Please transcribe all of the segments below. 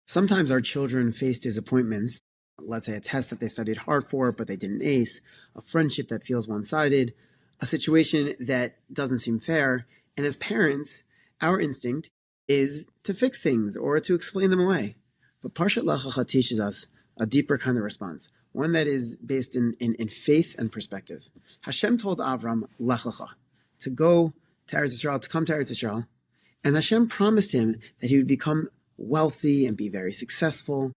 Sometimes our children face disappointments. Let's say a test that they studied hard for, but they didn't ace, a friendship that feels one-sided, a situation that doesn't seem fair. And as parents, our instinct is to fix things or to explain them away. But Parsha Lech Lecha teaches us a deeper kind of response, one that is based in faith and perspective. Hashem told Avraham, Lech Lecha, to go to Eretz Yisrael, to come to Eretz Yisrael. And Hashem promised him that he would become wealthy and be very successful.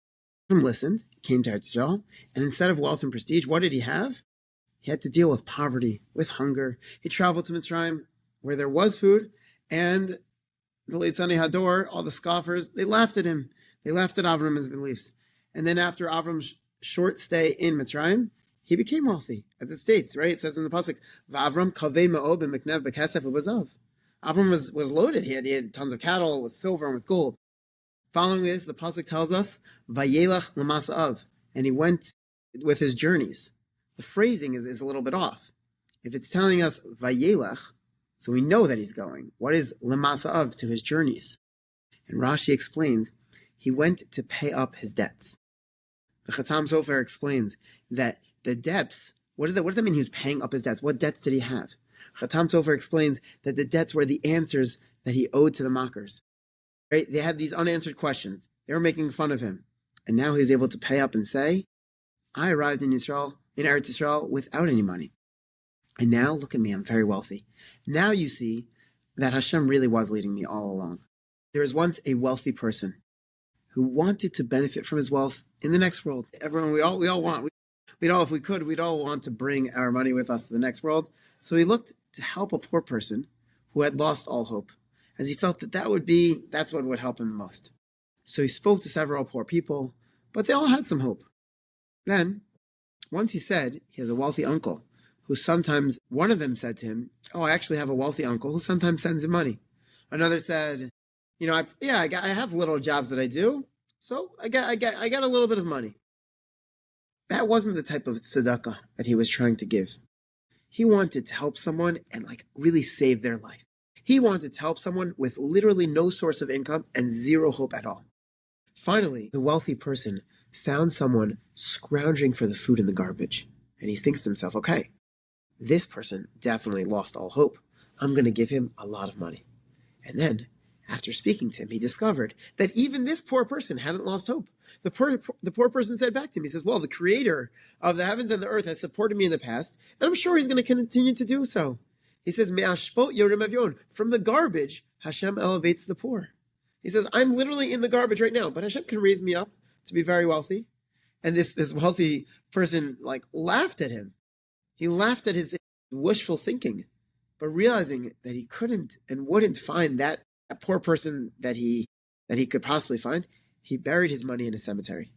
Avraham listened, came to Eretz Yisrael, and instead of wealth and prestige, what did he have? He had to deal with poverty, with hunger. He traveled to Mitzrayim, where there was food, and the late Tzani Hador, all the scoffers, they laughed at him. They laughed at Avraham and his beliefs. And then after Avram's short stay in Mitzrayim, he became wealthy, as it states, right? It says in the pasuk, "V'Avram kavei ma'od b'meknev b'kesef u'b'zav." Avram was loaded. He had tons of cattle with silver and with gold. Following this, the pasuk tells us, "Vayelach l'masa'av," and he went with his journeys. The phrasing is a little bit off. If it's telling us Vayelach, so we know that he's going. What is l'masa'av, to his journeys? And Rashi explains, he went to pay up his debts. The Chatam Sofer explains that the debts, what does that mean he was paying up his debts? What debts did he have? Chatam Sofer explains that the debts were the answers that he owed to the mockers. Right? They had these unanswered questions. They were making fun of him. And now he's able to pay up and say, I arrived in Eretz Yisrael without any money. And now, look at me, I'm very wealthy. Now you see that Hashem really was leading me all along. There was once a wealthy person who wanted to benefit from his wealth in the next world. Everyone, we all want, if we could, we'd all want to bring our money with us to the next world. So he looked to help a poor person who had lost all hope, as he felt that's what would help him the most. So he spoke to several poor people, but they all had some hope. Then, once he said he has a wealthy uncle who sometimes, one of them said to him, I actually have a wealthy uncle who sometimes sends him money. Another said, I have little jobs that I do, so I got a little bit of money. That wasn't the type of tzedakah that he was trying to give. He wanted to help someone and really save their life. He wanted to help someone with literally no source of income and zero hope at all. Finally, the wealthy person found someone scrounging for the food in the garbage. And he thinks to himself, okay, this person definitely lost all hope. I'm going to give him a lot of money. And then, after speaking to him, he discovered that even this poor person hadn't lost hope. The poor person said back to him, he says, well, the creator of the heavens and the earth has supported me in the past, and I'm sure he's going to continue to do so. He says, Me'ashpot yorim avyon. From the garbage, Hashem elevates the poor. He says, I'm literally in the garbage right now, but Hashem can raise me up to be very wealthy. And this wealthy person laughed at him. He laughed at his wishful thinking, but realizing that he couldn't and wouldn't find that poor person that he could possibly find, he buried his money in a cemetery.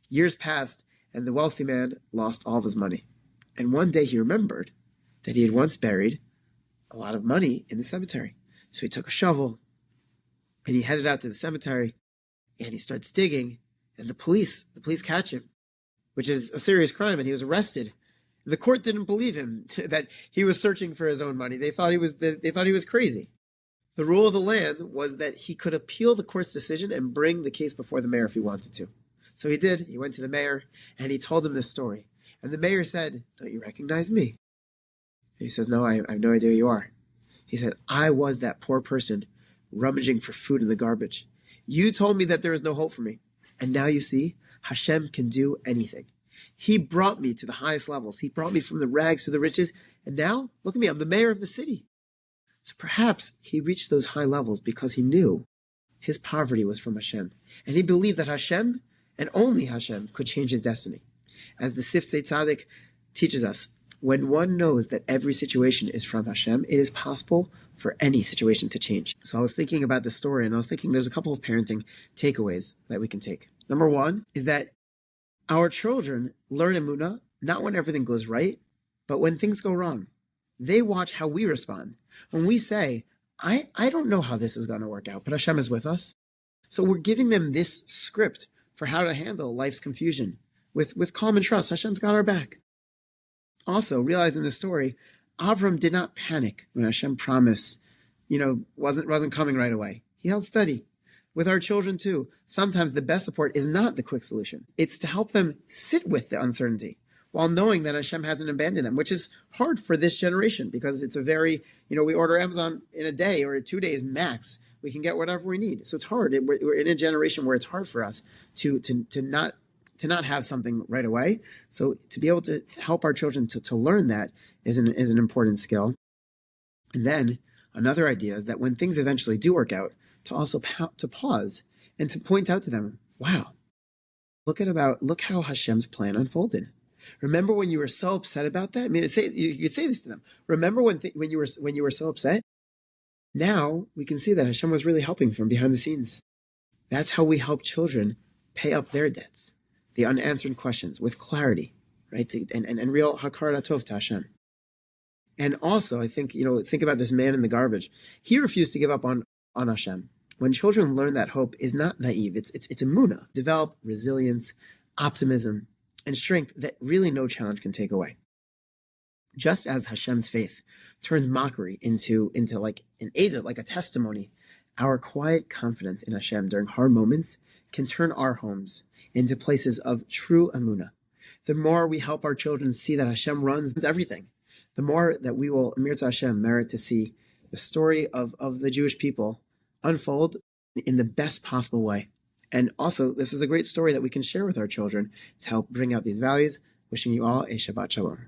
Years passed, and the wealthy man lost all of his money. And one day he remembered that he had once buried a lot of money in the cemetery. So he took a shovel, and he headed out to the cemetery, and he starts digging, and the police catch him, which is a serious crime, and he was arrested. The court didn't believe him that he was searching for his own money. They thought he was crazy. The rule of the land was that he could appeal the court's decision and bring the case before the mayor if he wanted to. So he did. He went to the mayor and he told him this story. And the mayor said, don't you recognize me? And he says, no, I have no idea who you are. He said, I was that poor person rummaging for food in the garbage. You told me that there is no hope for me. And now you see, Hashem can do anything. He brought me to the highest levels. He brought me from the rags to the riches. And now, look at me, I'm the mayor of the city. So perhaps he reached those high levels because he knew his poverty was from Hashem. And he believed that Hashem, and only Hashem, could change his destiny. As the Siftei Tzaddik teaches us, when one knows that every situation is from Hashem, it is possible for any situation to change. So I was thinking about this story, and I was thinking there's a couple of parenting takeaways that we can take. Number one is that our children learn Emunah, not when everything goes right, but when things go wrong. They watch how we respond. When we say, I don't know how this is going to work out, but Hashem is with us. So we're giving them this script for how to handle life's confusion with calm and trust. Hashem's got our back. Also, realizing the story, Avraham did not panic when Hashem promised, wasn't coming right away. He held steady. with our children too. Sometimes the best support is not the quick solution. It's to help them sit with the uncertainty while knowing that Hashem hasn't abandoned them, which is hard for this generation because it's a very, we order Amazon in a day or 2 days max. We can get whatever we need. So it's hard. We're in a generation where it's hard for us to not have something right away. So to be able to help our children to learn that is an important skill. And then another idea is that when things eventually do work out, to also to pause and to point out to them, wow, look how Hashem's plan unfolded. Remember when you were so upset about that? I mean, you could say this to them. Remember when you were so upset? Now we can see that Hashem was really helping from behind the scenes. That's how we help children pay up their debts, the unanswered questions, with clarity, right? And real hakarat tov to Hashem. And also, I think, think about this man in the garbage. He refused to give up on Hashem. When children learn that hope is not naive, it's Emunah. Develop resilience, optimism, and strength that really no challenge can take away. Just as Hashem's faith turns mockery into like an aid, like a testimony, our quiet confidence in Hashem during hard moments can turn our homes into places of true Emunah. The more we help our children see that Hashem runs everything, the more that we will, Mirza Hashem, merit to see the story of the Jewish people unfold in the best possible way. And also, this is a great story that we can share with our children to help bring out these values. Wishing you all a Shabbat Shalom.